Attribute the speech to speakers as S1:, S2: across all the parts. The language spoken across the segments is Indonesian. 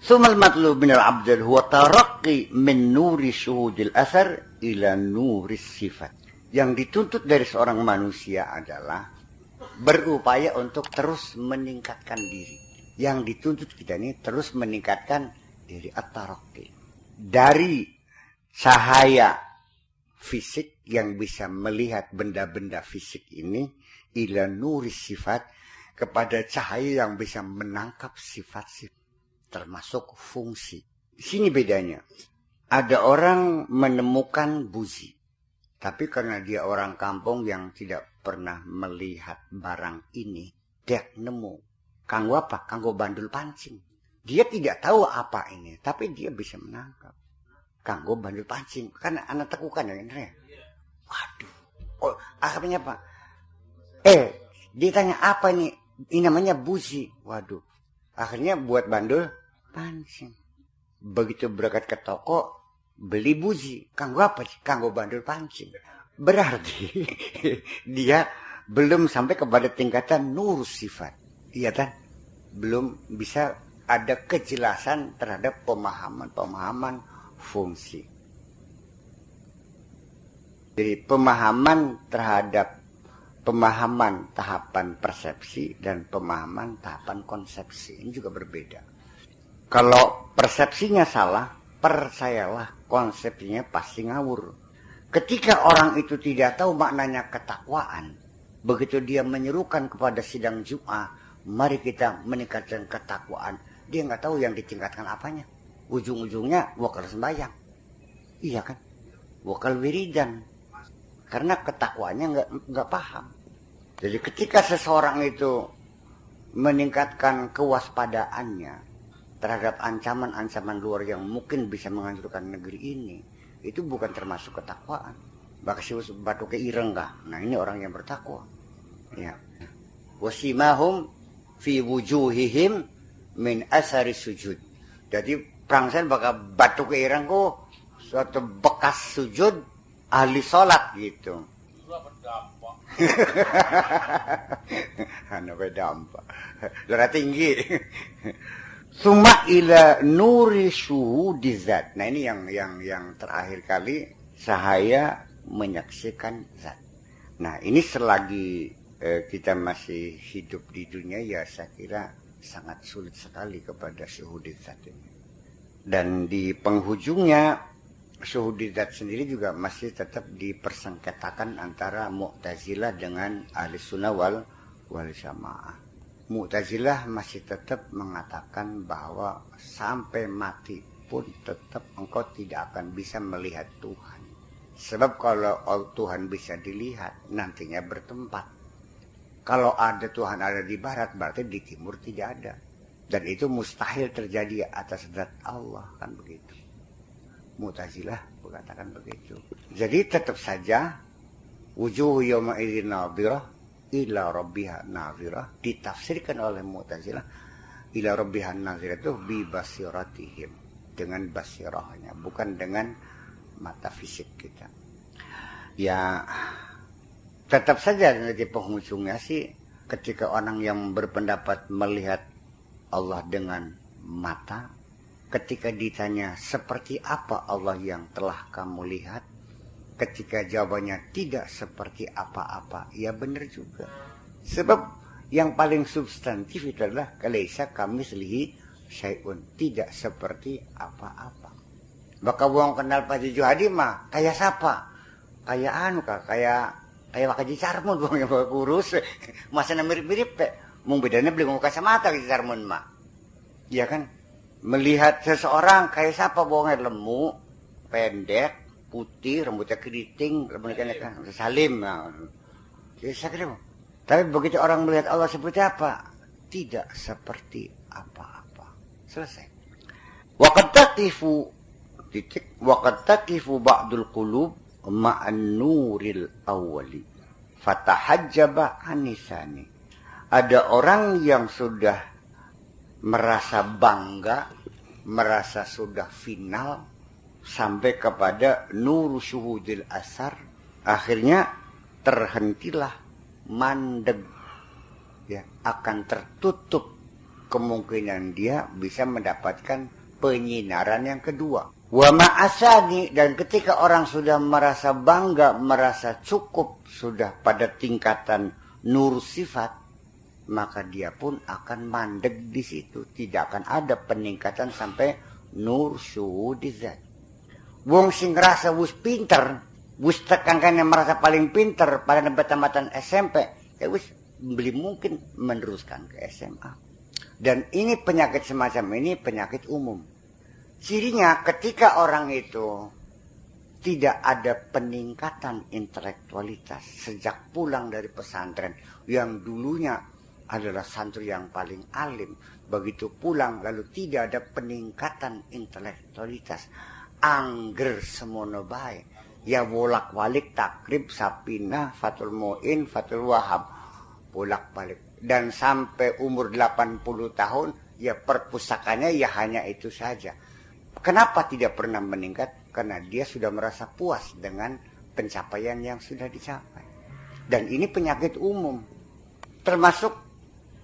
S1: Sumal matlub min al-abdal huwa taraqqi min nuri syuhudil asar ila nuri sifat. Yang dituntut dari seorang manusia adalah berupaya untuk terus meningkatkan diri. Yang dituntut kita ini terus meningkatkan diri, at-taraqqi. Dari cahaya fisik yang bisa melihat benda-benda fisik ini ila nuri sifat, kepada cahaya yang bisa menangkap sifat-sifat termasuk fungsi. Di sini bedanya. Ada orang menemukan buzi, tapi karena dia orang kampung yang tidak pernah melihat barang ini, dia nemu. Kanggo apa? Kanggo bandul pancing. Dia tidak tahu apa ini, tapi dia bisa menangkap. Kanggo bandul pancing. Karena anak tekukan ya, Indra. Waduh. Oh, akhirnya apa? Ditanya apa ini? Ini namanya buzi. Waduh. Akhirnya buat bandul pancing. Begitu berangkat ke toko, beli buzi. Kanggo apa sih? Kanggo bandul pancing. Berarti dia belum sampai kepada tingkatan nur sifat. Iya kan? Belum bisa ada kejelasan terhadap pemahaman fungsi. Jadi pemahaman tahapan persepsi dan pemahaman tahapan konsepsi ini juga berbeda. Kalau persepsinya salah, percayalah konsepsinya pasti ngawur. Ketika orang itu tidak tahu maknanya ketakwaan, begitu dia menyerukan kepada sidang Jum'ah, mari kita meningkatkan ketakwaan, dia nggak tahu yang ditingkatkan apanya. Ujung-ujungnya wakal sembahyang. Iya kan? Wakal wiridan. Karena ketakwaannya nggak paham. Jadi ketika seseorang itu meningkatkan kewaspadaannya terhadap ancaman-ancaman luar yang mungkin bisa menghancurkan negeri ini, itu bukan termasuk ketakwaan. Bakal batu keireng kah? Nah ini orang yang bertakwa. Ya. Wasimahum fi wujuhihim min asari sujud. Jadi prangsen bakal batu keireng kok suatu bekas sujud ahli sholat gitu. Anu dampak. Darah tinggi. Suma ila nuri syuhudi zat. Nah ini yang terakhir kali cahaya menyaksikan zat. Nah ini selagi kita masih hidup di dunia ya saya kira sangat sulit sekali kepada syuhudi zat ini. Dan di penghujungnya syuhudi zat sendiri juga masih tetap dipersengketakan antara Mu'tazilah dengan Ahli Sunnah wal Jamaah. Mu'tazilah masih tetap mengatakan bahwa sampai mati pun tetap engkau tidak akan bisa melihat Tuhan. Sebab kalau Tuhan bisa dilihat, nantinya bertempat. Kalau ada Tuhan ada di barat, berarti di timur tidak ada. Dan itu mustahil terjadi atas zat Allah, kan begitu. Mu'tazilah mengatakan begitu. Jadi tetap saja wujuh yawma idzin nadhirah ila rabbiha nadhirah ditafsirkan oleh Mu'tazilah ila rabbiha nadhirah itu bi basiratihim, dengan basirahnya, bukan dengan mata fisik kita. Ya tetap saja nanti penghujungnya sih ketika orang yang berpendapat melihat Allah dengan mata, ketika ditanya seperti apa Allah yang telah kamu lihat, ketika jawabannya tidak seperti apa-apa, ya benar juga. Sebab yang paling substantif itu adalah kalaisa kamislihi syai'un, tidak seperti apa-apa. Maka wong kenal Pak Juju Hadi mah kayak siapa? Kayak anu kah? Kayak Wakaji Carmun wong yang kurus. Masana mirip-mirip pe. Mung bedanya beli muka kacamata Wakaji Carmun mah. Iya kan? Melihat seseorang kayak siapa bohongnya, lemu, pendek, putih, rambutnya keriting, rambutnya kan salim. Nah. Jadi saya kira, tapi begitu orang melihat Allah seperti apa? Tidak seperti apa-apa. Selesai. Waqad taqifu ba'dul qulub ma'an nuril awwali fatahajjaba anisani. Ada orang yang sudah merasa bangga, merasa sudah final sampai kepada nur syuhudil asar, akhirnya terhentilah mandeg, ya, akan tertutup kemungkinan dia bisa mendapatkan penyinaran yang kedua. Wa ma'asani, dan ketika orang sudah merasa bangga, merasa cukup, sudah pada tingkatan nur sifat, maka dia pun akan mandek di situ. Tidak akan ada peningkatan sampai nur syuhudi zat. Wong sing ngerasa wis pinter, wis tekankan yang merasa paling pinter pada tamatan SMP, ya wis belum mungkin meneruskan ke SMA. Dan ini penyakit semacam ini penyakit umum. Cirinya ketika orang itu tidak ada peningkatan intelektualitas sejak pulang dari pesantren yang dulunya adalah santri yang paling alim, begitu pulang lalu tidak ada peningkatan intelektualitas, angger semono bae, ya bolak-balik takrib, sapinah, fatul mu'in, fatul wahab, bolak-balik, dan sampai umur 80 tahun ya perpustakanya ya hanya itu saja. Kenapa tidak pernah meningkat? Karena dia sudah merasa puas dengan pencapaian yang sudah dicapai. Dan ini penyakit umum. Termasuk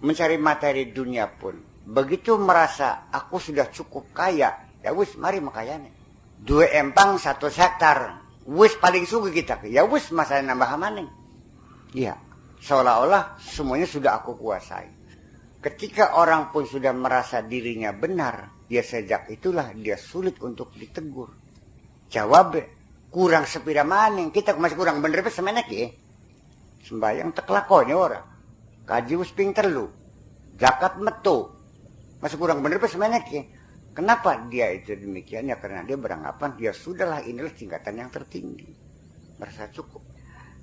S1: mencari materi dunia pun. Begitu merasa aku sudah cukup kaya, ya wis mari makayane. 2 empang 1 hektar. Wis paling sugu kita. Ya wis masalah nambah maning. Iya. Seolah-olah semuanya sudah aku kuasai. Ketika orang pun sudah merasa dirinya benar, ya sejak itulah dia sulit untuk ditegur. Jawab, kurang sepira maning, kita masih kurang bener semenek ya. Sembayang teklakonya orang. Kaji wis pinter lu. Zakat metu. Masih kurang bener semenek ya. Kenapa dia itu demikian? Ya karena dia beranggapan dia sudahlah inilah tingkatan yang tertinggi. Merasa cukup.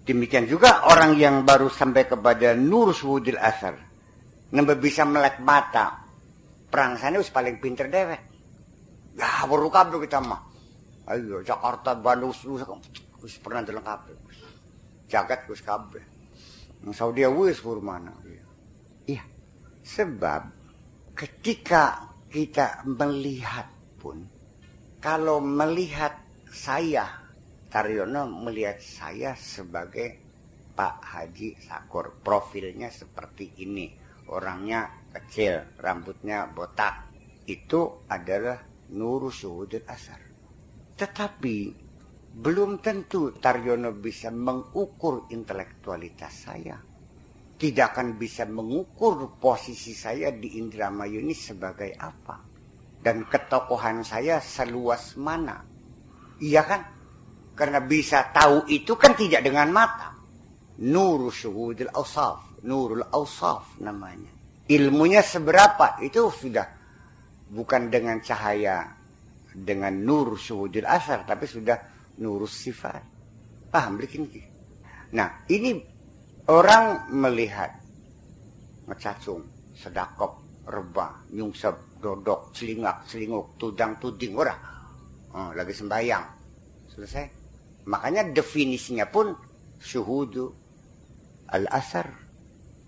S1: Demikian juga orang yang baru sampai kepada nur syuhudil asar. Nambah bisa melek mata. Perang sana wis paling pinter dewek. Ya baru kabel kita mah. Ayo Jakarta, Bandung, wis pernah dalam kabel. Jagat wis kabel. Saudi wis mana. Iya. Sebab ketika kita melihat pun, kalau melihat saya, Taryono melihat saya sebagai Pak Haji Sakur, profilnya seperti ini. Orangnya kecil, rambutnya botak. Itu adalah nur syuhudil asar. Tetapi belum tentu Taryono bisa mengukur intelektualitas saya. Tidak akan bisa mengukur posisi saya di Indramayu ini sebagai apa. Dan ketokohan saya seluas mana. Iya kan? Karena bisa tahu itu kan tidak dengan mata. Nur syuhudil awsaf. Nurul Awsaf namanya. Ilmunya seberapa itu sudah bukan dengan cahaya dengan nur syuhudil asar, tapi sudah nurus sifat. Paham bikin? Nah ini orang melihat ngecacung, sedakop, rebah, nyungsep, dodok, celingak, celinguk, tudang, tuding, ora. Lagi sembahyang. Selesai. Makanya definisinya pun syuhudu al-asar.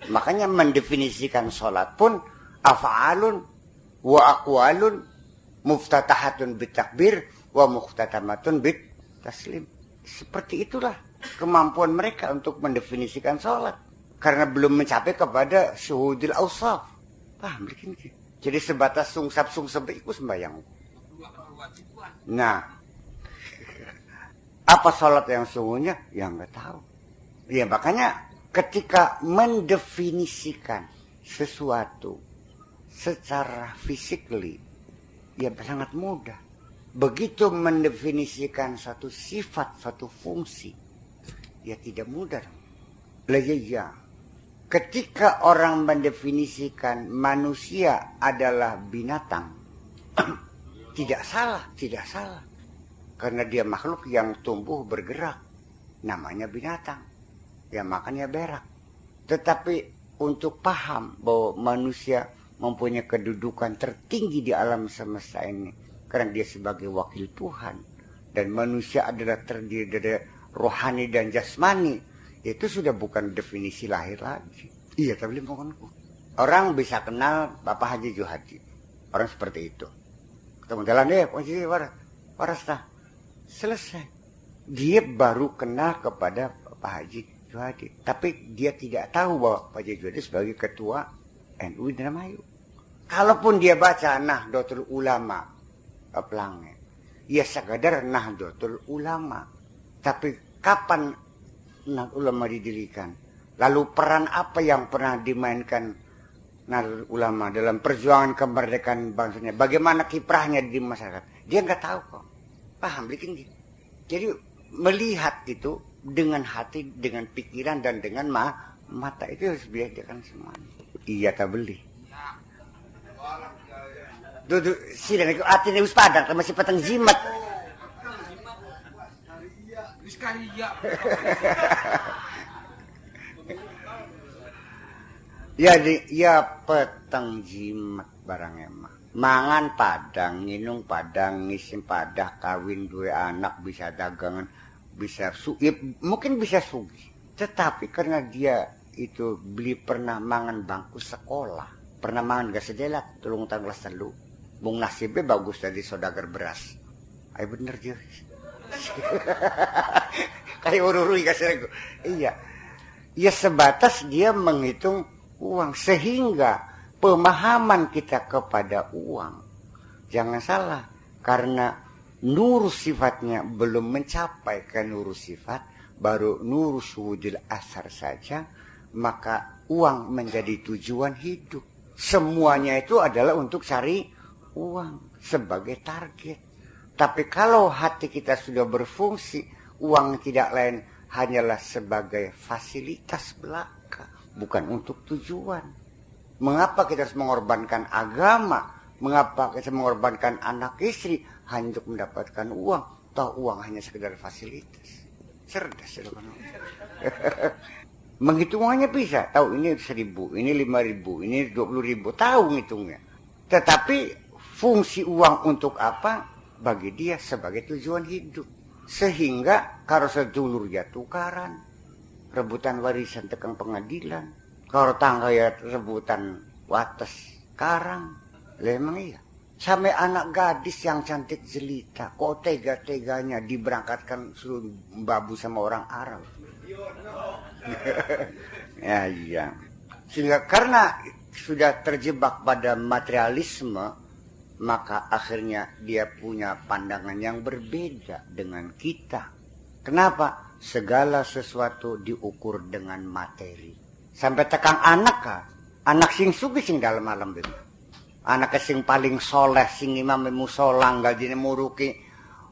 S1: Makanya mendefinisikan sholat pun af'alun wa aqwalun muftatahatun bitakbir wa muftatamatun bit taslim. Seperti itulah kemampuan mereka untuk mendefinisikan sholat. Karena belum mencapai kepada syuhudil awsaf. Paham? Jadi sebatas sungsap-sungsap itu sembahyang. Nah, apa sholat yang sungguhnya? Ya nggak tahu. Ya makanya ketika mendefinisikan sesuatu secara physically, ya sangat mudah. Begitu mendefinisikan suatu sifat, suatu fungsi, ya tidak mudah. Ya, ketika orang mendefinisikan manusia adalah binatang, tidak salah, tidak salah. Karena dia makhluk yang tumbuh bergerak, namanya binatang. Ya makanya berak. Tetapi untuk paham bahwa manusia mempunyai kedudukan tertinggi di alam semesta ini, karena dia sebagai wakil Tuhan, dan manusia adalah terdiri dari rohani dan jasmani, itu sudah bukan definisi lahir lagi. Iya, tapi mohonku. Orang bisa kenal Bapak Haji Juhadi, orang seperti itu. Ketemu jalan deh, posisi waras dah. Selesai. Dia baru kenal kepada Bapak Haji Juhadi, tapi dia tidak tahu bahwa Pak Haji Juhadi sebagai ketua NU Indramayu. Kalaupun dia baca Nahdlatul Ulama pelangi, ya sekadar Nahdlatul Ulama. Tapi kapan Nahdlatul Ulama didirikan? Lalu peran apa yang pernah dimainkan Nahdlatul Ulama dalam perjuangan kemerdekaan bangsanya? Bagaimana kiprahnya di masyarakat? Dia nggak tahu kok. Paham bikin gitu. Jadi melihat itu dengan hati, dengan pikiran, dan dengan mata itu harus dibedakan semuanya. Iya tak beli. Duduk sini nih artinya us padang masih petang jimat. Ya petang jimat barang emang. Mangan padang, nginung padang, ngisim padah, kawin dua anak, bisa dagangan, bisa mungkin bisa sugi. Tetapi karena dia itu beli pernah mangan bangku sekolah, pernah mangan gak sedelak, tulung tahun kelas telu. Bung nasibnya bagus dari saudagar beras. Ayo bener dia. Kayak ururi kasih. Iya. Ya sebatas dia menghitung uang sehingga pemahaman kita kepada uang. Jangan salah, karena nur sifatnya belum mencapai ke nur sifat, baru nur syuhudil asar saja, maka uang menjadi tujuan hidup. Semuanya itu adalah untuk cari uang sebagai target. Tapi kalau hati kita sudah berfungsi, uang tidak lain hanyalah sebagai fasilitas belaka, bukan untuk tujuan. Mengapa kita harus mengorbankan agama? Mengapa kita mengorbankan anak istri hanya untuk mendapatkan uang? Toh uang hanya sekedar fasilitas. Cerdas ya kan? Menghitungannya bisa. Tahu ini 1.000, ini 5.000, ini 20.000. Tahu ngitungnya. Tetapi fungsi uang untuk apa? Bagi dia sebagai tujuan hidup. Sehingga kalau sedulur ya tukaran, rebutan warisan tekan pengadilan. Kalau tangga ya rebutan wates karang. Emang iya. Sampai anak gadis yang cantik jelita, kok tega-teganya diberangkatkan suruh babu sama orang Arab. Ya iya. Sehingga karena sudah terjebak pada materialisme, maka akhirnya dia punya pandangan yang berbeda dengan kita. Kenapa? Segala sesuatu diukur dengan materi. Sampai tekan anak kah? Anak sing sugi sing dalam alam itu. Anak sing paling soleh, sing imam musola, gajinya muruki.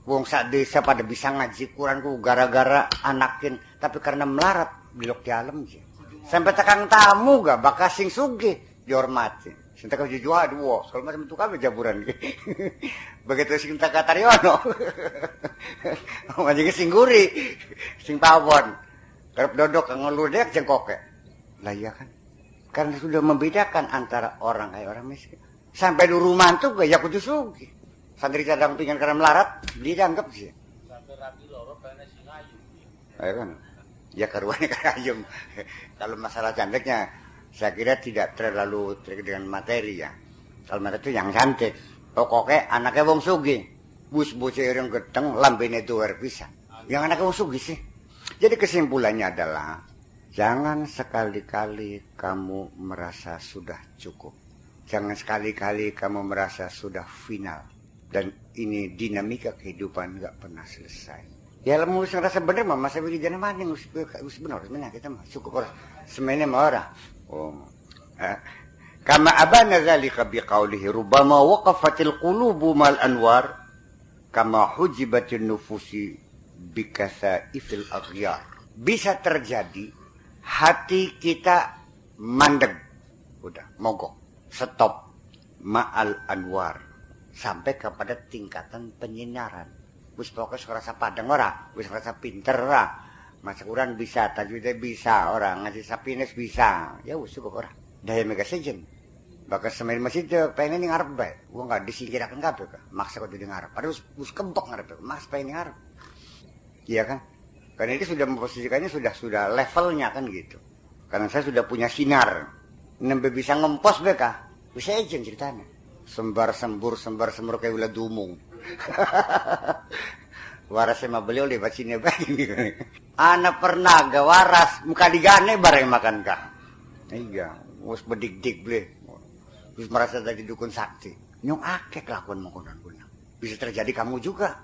S1: Wong sak desa pada bisa ngaji Quran ku gara-gara anakin. Tapi karena melarat, bilok di alam sih. Sampai tekan tamu gak, bakas sing sugi dihormati. Sing tekan jujuh aduh, kalau macam itu kami jaburan. Begitu sing tekan Taryono. Majing sing guri, sing pawon. Kerap dodok ngelur dek jengkoke. Lah iya kan, karena sudah membedakan antara orang kaya orang miskin. Sampai di rumah tuh gak ya kudu sugi. Santri cadang pingin karena melarat, dia dianggap sih. Sampai rapi loro pengen singayum. Ayo kan, ya karuannya kayum. Kalau masalah cantiknya, saya kira tidak terlalu terkait dengan materi ya. Kalau materi itu yang cantik. Pokoknya anaknya wong sugi, bus-busnya yang gedeng, lambene duwer bisa. Yang anaknya wong sugi sih. Jadi kesimpulannya adalah, jangan sekali-kali kamu merasa sudah cukup. Jangan sekali-kali kamu merasa sudah final. Dan ini dinamika kehidupan gak pernah selesai. Ya lalu ngerasa bener mah masa beli jana maning us bener sebenarnya kita mah cukup orang semennya mah orang. Oh. Kama abana zalika biqaulihi rubbama waqafatil qulubu mal anwar kama hujibatin nufusi bikasaifil aghyar. Bisa terjadi hati kita mandeg, udah mogok, stop, ma'al anwar, sampai kepada tingkatan penyinaran. Wis pokoknya serasa padang ora, wis serasa pinter ora, masak Quran bisa, tajwidnya bisa, orang ngaji sapines bisa, ya wis cukup ora. Daya mega sejen, bakal semain masjid pengen ngarep bae, gua nggak disingkirkan kabeh kah, maksa kau jadi ngarep, padahal wis kempok ngarep, mas pengen ngarep, iya kan? Karena ini sudah memposisikannya sudah levelnya kan gitu. Karena saya sudah punya sinar. Nembe bisa ngempos beka. Bisa aja ceritanya. Sembar sembur kayak ulah dumung. Waras sama beliau lewat sini baik. Anak pernah gak waras. Muka digane bareng makan kah. Iya. Mus bedik-dik beli. terus merasa jadi dukun sakti. Nyong akeh kelakuan mengkonon-konon. Bisa terjadi kamu juga.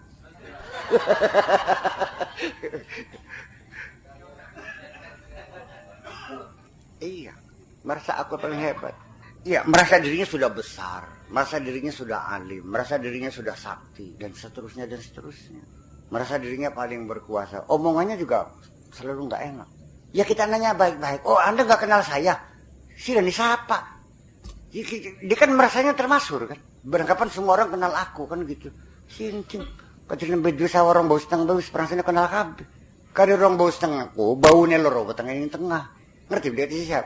S1: Iya, merasa aku paling hebat. Iya, merasa dirinya sudah besar, merasa dirinya sudah alim, merasa dirinya sudah sakti, dan seterusnya dan seterusnya. Merasa dirinya paling berkuasa. Omongannya juga selalu nggak enak. Ya kita nanya baik-baik. Oh, Anda nggak kenal saya? Sudah disapa. Dia kan merasanya termasuk kan. Beranggapan semua orang kenal aku kan gitu. Cincin. Kacilin bedu sa orang bau setengah bau perangsana kenal kabeh. Kada orang bau setengah ko, baunya loro tengah ini tengah. Ngerti dia siap.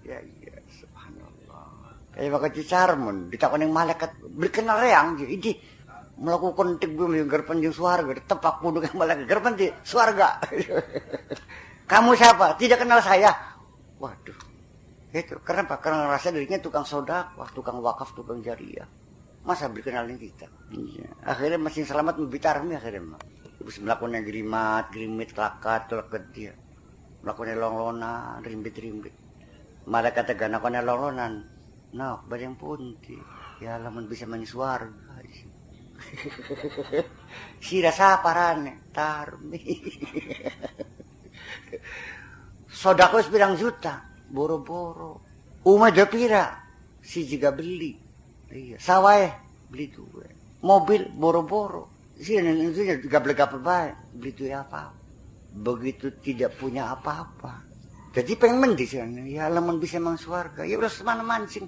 S1: Ya iya, subhanallah. Kayak bakal cicarmun, ditakon yang malaikat berkenal reang jadi melakukan tiga garpan jeung swarga, tepak punduk yang malaikat garpan di swarga. Kamu siapa? Tidak kenal saya. Waduh. Itu kenapa? Karena rasa dirinya tukang sedekah, tukang wakaf, tukang jariah. Masa berkenalin kita? Iya. Akhirnya masih selamat membitarmi akhirnya mah. Terus melakukan gerimat, gerimit, kelakat, tulaket dia. Melakukan longlona, rimbit-rimbit. Malah kata ganakan longlonan. Nah, badang punti. Ya lamun bisa menyuar. Sira saparane, tarmi. Sodako sepirang juta, boro-boro. Uma dapira, si juga beli. Iya, sawah beli dua. Mobil boro-boro. Sini juga beli apa baik, beli tuh apa. Begitu tidak punya apa-apa. Jadi pengen mandi sih, ya lamun bisa mang swarga. Ya udah semana mancing.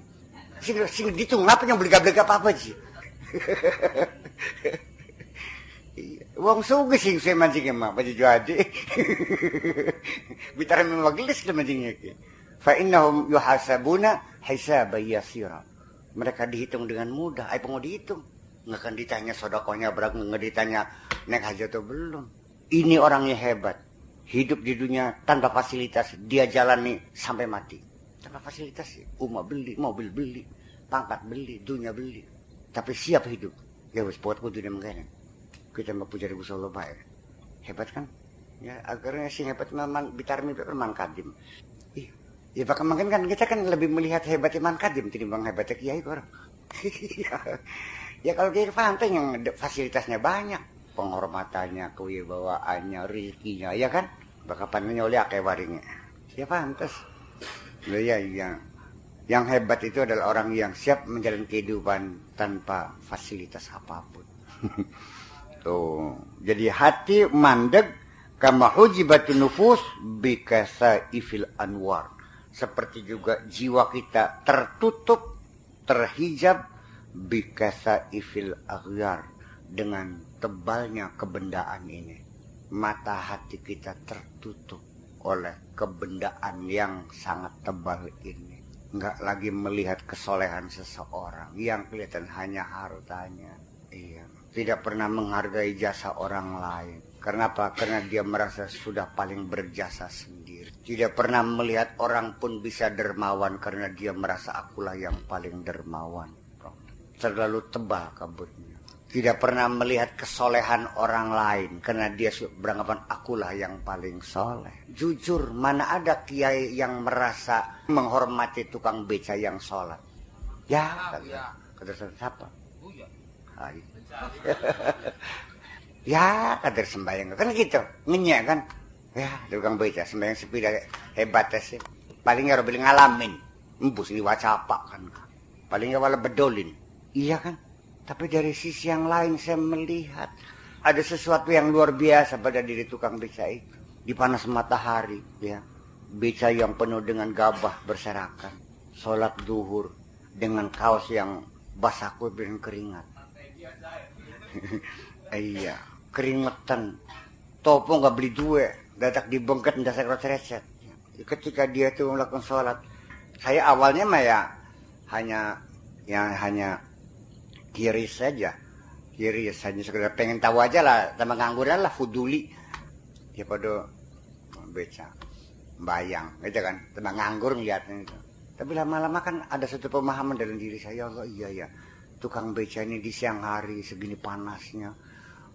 S1: Sing ditung apa yang beli apa sih. Wong suge sing saya mancing mah baju jadi. Bicara memang gelis ke mancingnya ke. Fa innahum yuhasabuna hisaban yasira. Mereka dihitung dengan mudah. Ai pengen dihitung. Nggak akan ditanya sedekahnya berapa, nggak ditanya naik haji atau belum. Ini orangnya hebat. Hidup di dunia tanpa fasilitas, dia jalani sampai mati. Tanpa fasilitas sih. Rumah beli, mobil beli, pangkat beli, dunia beli. Tapi siap hidup. Ya wis buat kudu mengene. Kita mau puja ribu solo baik. Hebat kan? Ya akhirnya sing hebat memang bitarmi memang kadim. Ih, ya bahkan mungkin kan kita kan lebih melihat hebat Iman Kadim ketimbang hebatnya Kiai orang. Ya kalau Kiai Fanteng yang fasilitasnya banyak, penghormatannya, kewibawaannya, rezekinya, ya kan? Bakapannya oleh akeh waringnya. Ya pantas. Ya yang hebat itu adalah orang yang siap menjalani kehidupan tanpa fasilitas apapun. Tuh, jadi hati mandeg kama hujibatun nufus bikasaifil anwar. Seperti juga jiwa kita tertutup, terhijab bikasaifil aghyar dengan tebalnya kebendaan ini. Mata hati kita tertutup oleh kebendaan yang sangat tebal ini. Enggak lagi melihat kesolehan seseorang yang kelihatan hanya hartanya. Iya. Tidak pernah menghargai jasa orang lain. Kenapa? Karena dia merasa sudah paling berjasa sendiri. Tidak pernah melihat orang pun bisa dermawan karena dia merasa akulah yang paling dermawan. Terlalu tebal kabutnya. Tidak pernah melihat kesolehan orang lain karena dia beranggapan akulah yang paling soleh. Jujur, mana ada kiai yang merasa menghormati tukang beca yang sholat? Ya, kata siapa? Hai. Ya kader sembahyang kan gitu ngenyek kan ya tukang beca sembahyang sepi hebat sih paling nggak beli ngalamin embus ini wacapa kan paling nggak wala bedolin iya kan tapi dari sisi yang lain saya melihat ada sesuatu yang luar biasa pada diri tukang beca itu di panas matahari ya beca yang penuh dengan gabah berserakan sholat duhur dengan kaos yang basah dengan keringat. Iya, keringetan. Topo nggak beli dua, dadak dibengket dasar recet. Ketika dia tuh melakukan sholat, saya awalnya mah ya hanya kiri saja, sekedar pengen tahu aja lah, sama ngangguran lah, fuduli. Ya pada beca, bayang, gitu kan, sama nganggur ngeliatnya itu. Tapi lama-lama kan ada satu pemahaman dalam diri saya, Allah iya ya. Tukang beca ini di siang hari segini panasnya,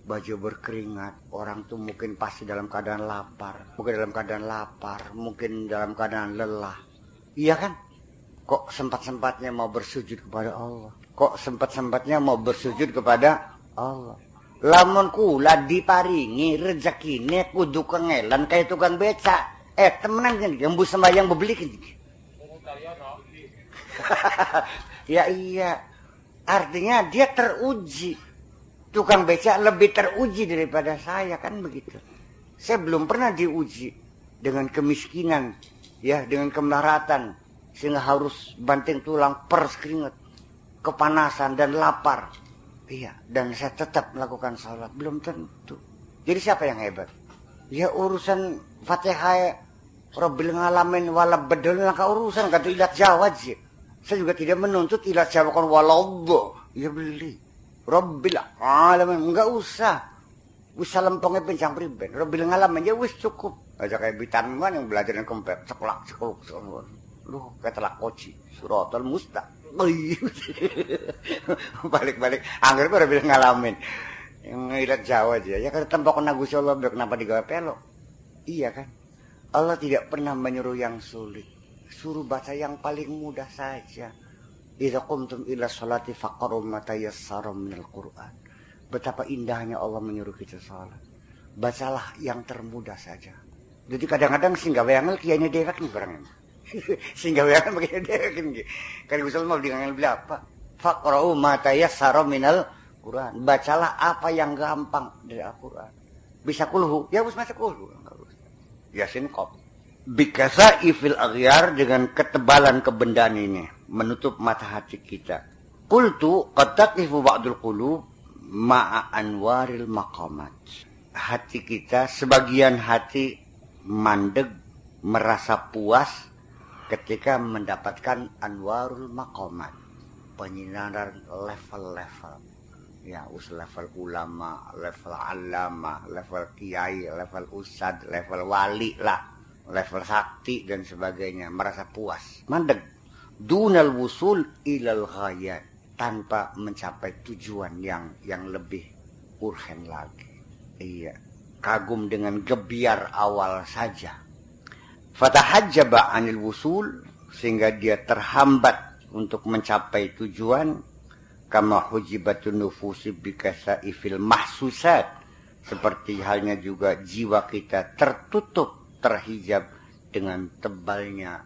S1: baju berkeringat, orang tuh mungkin pasti dalam keadaan lapar, mungkin dalam keadaan lelah. Iya kan? Kok sempat-sempatnya mau bersujud kepada Allah? Kok sempat-sempatnya mau bersujud kepada Allah? Lamun kula diparingi rezekine kudu kengelan kayak tukang beca. Temenan kan embus sembayang bebeli kan. Ya iya. Artinya dia teruji. Tukang beca lebih teruji daripada saya kan begitu. Saya belum pernah diuji dengan kemiskinan, ya, dengan kemelaratan sehingga harus banting tulang, pers keringat, kepanasan dan lapar. Iya, dan saya tetap melakukan salat. Belum tentu. Jadi siapa yang hebat? Ya urusan Fatihah, Rabbil Alamin, wala bedel, maka urusan kata ilat Jawa aja. Saya juga tidak menuntut ilat Jawa kan walallah. Ya beli. Rabbil Alamin, enggak usah. Bisa lempongnya pencang priben. Rabbil Alamin, ya wis cukup. Aja kayak bitan man yang belajar yang kempet. Ceklak. Lu kayak telak koci. Suratul Mustaq. Balik-balik anggar baru bilang ngalamin yang ilat Jawa aja ya karena tempat kena Gusti Allah kenapa digawe pelok. Iya kan, Allah tidak pernah menyuruh yang sulit, suruh baca yang paling mudah saja. Idza qumtum ila sholati faqaru ma tayassara minal Qur'an. Betapa indahnya Allah menyuruh kita salat, bacalah yang termudah saja. Jadi kadang-kadang sing gawe angel kiainya dewek nih barangnya. Sehingga kan begini dia kan Gusti Allah mau dengan apa? Faqra'u ma tayassara minal Quran. Bacalah apa yang gampang dari Al-Qur'an. Bisa kulhu, ya wis maca kulhu. Yasin qaf. Bikasa ifil aghyar dengan ketebalan kebendaan ini menutup mata hati kita. Qultu qad taqifu ba'dul qulub ma'a anwaril maqamat. Hati kita, sebagian hati mandeg, merasa puas ketika mendapatkan anwarul maqamat, penyinaran level-level. Ya, level ulama, level alama, level kiai, level ustad, level wali lah, level sakti dan sebagainya, merasa puas, mandeg. Dunal wusul ilal ghayat, tanpa mencapai tujuan yang lebih urgen lagi. Iya, kagum dengan gebiar awal saja. Fatahajjaba 'anil wusul, sehingga dia terhambat untuk mencapai tujuan. Kama hujibatun nufusi bikasaifil mahsusat, seperti halnya juga jiwa kita tertutup, terhijab dengan tebalnya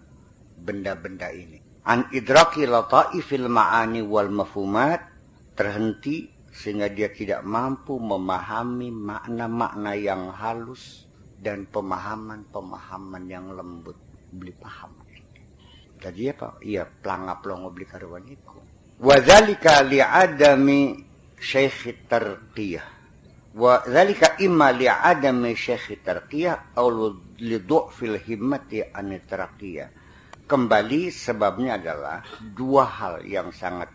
S1: benda-benda ini. An idraki lataifil ma'ani wal mafhumat, terhenti sehingga dia tidak mampu memahami makna-makna yang halus dan pemahaman-pemahaman yang lembut. Beli paham. Jadi apa? Iya, pelangap-longo beli karuan itu. Wadzalika li'adami syekhi tarqiyah. Wadzalika imma li'adami syekhi tarqiyah atau lidu'fil himmati an tarqiyah. Kembali sebabnya adalah dua hal yang sangat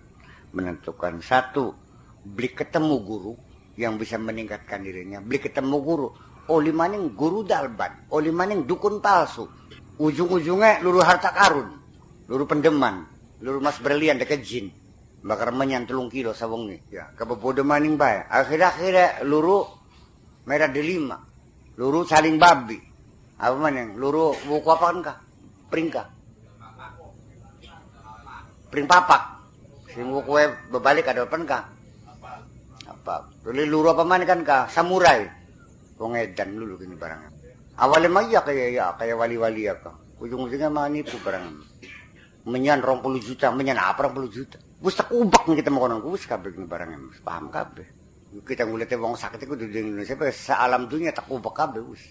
S1: menentukan. Satu, beli ketemu guru yang bisa meningkatkan dirinya. Beli ketemu guru. Oli maning guru dalban, oli maning dukun palsu. Ujung-ujungnya luru harta karun, luru pendeman, luru mas berlian dekat jin. Bakar menyan 3 kilo sawongi. Ya, kebobodo maning bae. Akhir-akhirnya luru merah delima, luru saling babi. Apa maning? Luru buku apa kan kah? Pringka. Pring papak. Sing buku berbalik ada apa kah? Apa? Luru apa maning kan kah? Samurai. Wong edan dulu gini barangnya. Awalnya mah iya kayak wali-wali apa. Ujung-ujungnya mah nipu barang. Menyan 20 juta, menyan apa 20 juta. Wis tak ubak kita mau kono wis kabeh gini barangnya. Paham kabeh. Kita ngulite wong sakit iku di Indonesia sealam dunia tak ubak kabeh wis.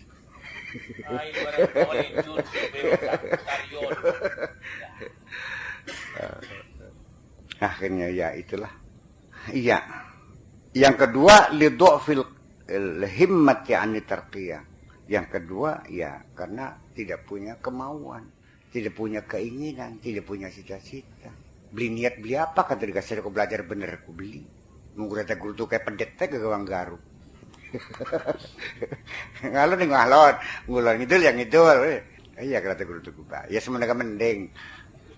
S1: Akhirnya ya itulah. Iya. Yang kedua lidhofil himmat ya'ni tarqiyah. Yang kedua ya karena tidak punya kemauan, tidak punya keinginan, tidak punya cita-cita. Beli niat beli apa kan dikasih aku belajar bener aku beli. Nunggu rata guru tuh kayak pendet teh ke gawang garu. Ngalor nih ngalor, ngulon itu yang itu. Iya kata guru tuh kubah. Ya semuanya mending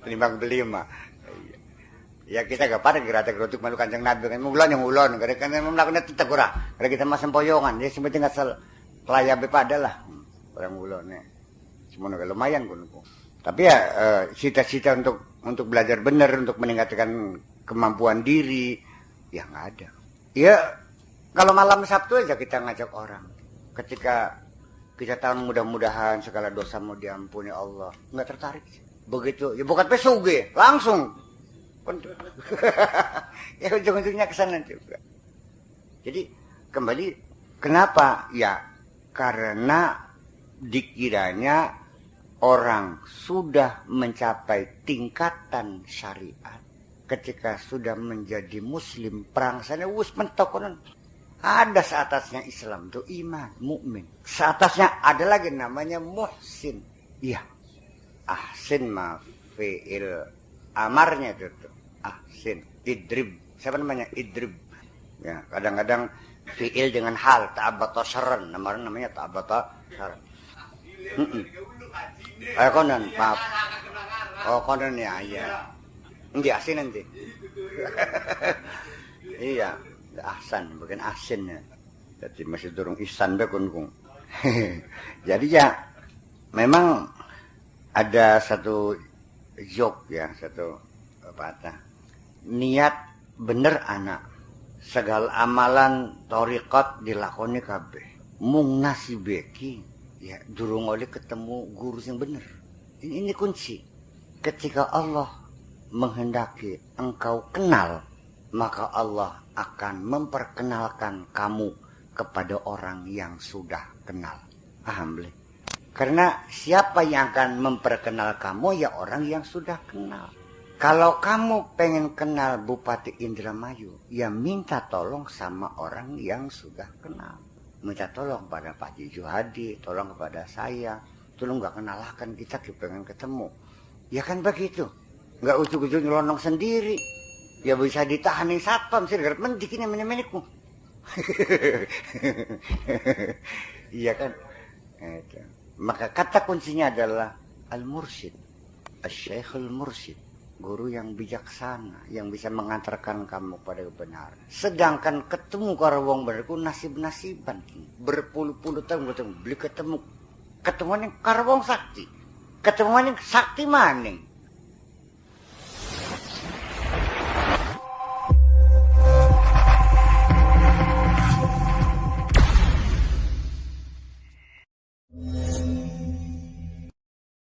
S1: timbang beli mah. Ya kita gak pada kira gerotuk malu Kanjeng Nabi kan mulon yang ulon karena kan melakukan tetap ora karena kita masih sempoyongan dia sebenarnya nggak sel layak pada lah orang ulon nih semuanya lumayan kuno Tapi ya cita-cita untuk belajar benar, untuk meningkatkan kemampuan diri, ya nggak ada. Ya kalau malam Sabtu aja kita ngajak orang. Ketika kita tahu mudah-mudahan segala dosa mau diampuni Allah, nggak tertarik. Begitu, ya bukan pesuge, langsung. Ya ujung-ujungnya kesana juga. Jadi kembali, kenapa? Ya karena dikiranya orang sudah mencapai tingkatan syariat. Ketika sudah menjadi muslim, perangsanya wus mentokonan. Ada seatasnya Islam itu iman, mukmin. Seatasnya ada lagi namanya muhsin. Iya. Ahsin ma fi'il amarnya itu tuh. Ahsin, idrib. Siapa namanya? Idrib. Ya, kadang-kadang fi'il dengan hal, ta'abata syarran. Namanya ta'abata syarran. Konon, maaf. Oh, konon ya, iya. Nanti asin nanti. Iya, ahsan, bukan asin ya. Jadi masih durung ihsan be kun. Jadi ya memang ada satu joke ya, satu patah. Niat bener anak. Segala amalan thariqat dilakoni kabeh. Mung nasibeki ya durung oleh ketemu guru yang bener. Ini kunci. Ketika Allah menghendaki engkau kenal, maka Allah akan memperkenalkan kamu kepada orang yang sudah kenal. Paham boleh? Karena siapa yang akan memperkenal kamu ya orang yang sudah kenal. Kalau kamu pengen kenal Bupati Indramayu, ya minta tolong sama orang yang sudah kenal. Minta tolong pada Pak Ji Juhadi, tolong kepada saya, tolong gak kenalkan kita pengen ketemu. Ya kan begitu. Gak ujung-ujung nyelonong sendiri. Ya bisa ditahanin satpam sih, gara mendik ini menemaniku. Iya kan? Itu. Maka kata kuncinya adalah al-mursyid, al-syekhul mursyid, guru yang bijaksana, yang bisa mengantarkan kamu pada kebenaran. Sedangkan ketemu karo wong bener ku nasib-nasiban, berpuluh-puluh tahun beli ketemu yang karo wong sakti, ketemu yang sakti maning.